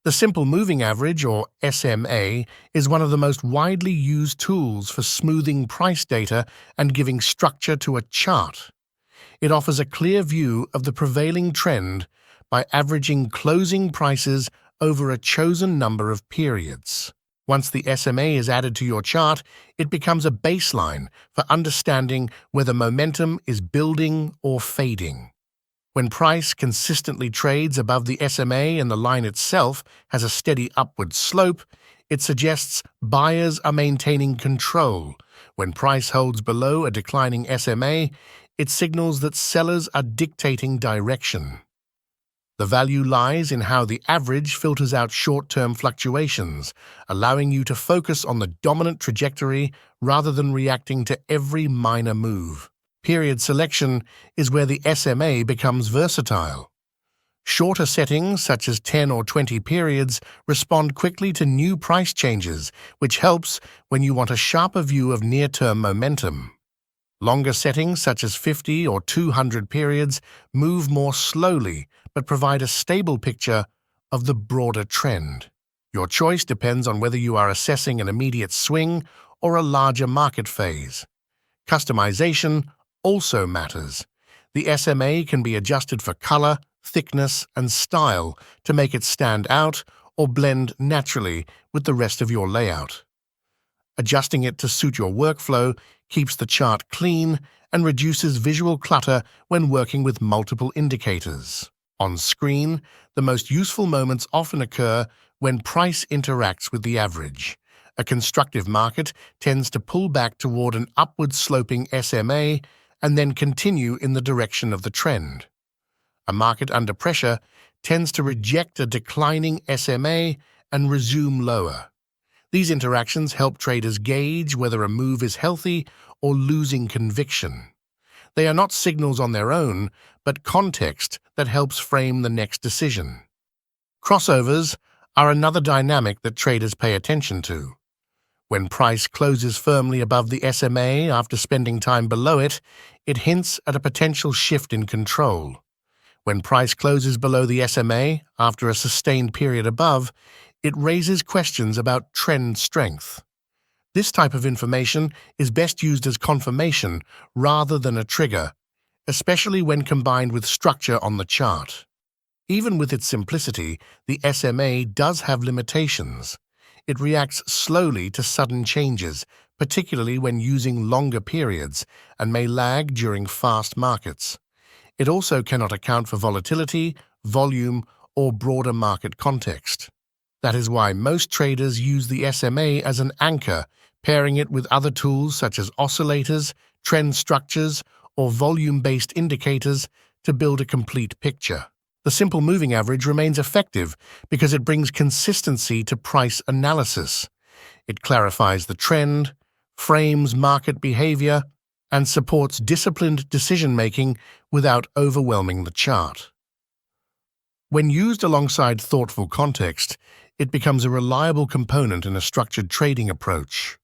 The simple moving average, or SMA, is one of the most widely used tools for smoothing price data and giving structure to a chart. It offers a clear view of the prevailing trend by averaging closing prices over a chosen number of periods. Once the SMA is added to your chart, it becomes a baseline for understanding whether momentum is building or fading. When price consistently trades above the SMA and the line itself has a steady upward slope, it suggests buyers are maintaining control. When price holds below a declining SMA, it signals that sellers are dictating direction. The value lies in how the average filters out short-term fluctuations, allowing you to focus on the dominant trajectory rather than reacting to every minor move. Period selection is where the SMA becomes versatile. Shorter settings, such as 10 or 20 periods, respond quickly to new price changes, which helps when you want a sharper view of near-term momentum. Longer settings, such as 50 or 200 periods, move more slowly but provide a stable picture of the broader trend. Your choice depends on whether you are assessing an immediate swing or a larger market phase. Customization also matters. The SMA can be adjusted for color, thickness, and style to make it stand out or blend naturally with the rest of your layout. Adjusting it to suit your workflow keeps the chart clean and reduces visual clutter when working with multiple indicators. On screen, the most useful moments often occur when price interacts with the average. A constructive market tends to pull back toward an upward-sloping SMA and then continue in the direction of the trend. A market under pressure tends to reject a declining SMA and resume lower. These interactions help traders gauge whether a move is healthy or losing conviction. They are not signals on their own, but context that helps frame the next decision. Crossovers are another dynamic that traders pay attention to. When price closes firmly above the SMA after spending time below it, it hints at a potential shift in control. When price closes below the SMA after a sustained period above, it raises questions about trend strength. This type of information is best used as confirmation rather than a trigger, especially when combined with structure on the chart. Even with its simplicity, the SMA does have limitations. It reacts slowly to sudden changes, particularly when using longer periods, and may lag during fast markets. It also cannot account for volatility, volume, or broader market context. That is why most traders use the SMA as an anchor, pairing it with other tools such as oscillators, trend structures, or volume-based indicators to build a complete picture. The simple moving average remains effective because it brings consistency to price analysis. It clarifies the trend, frames market behavior, and supports disciplined decision-making without overwhelming the chart. When used alongside thoughtful context, it becomes a reliable component in a structured trading approach.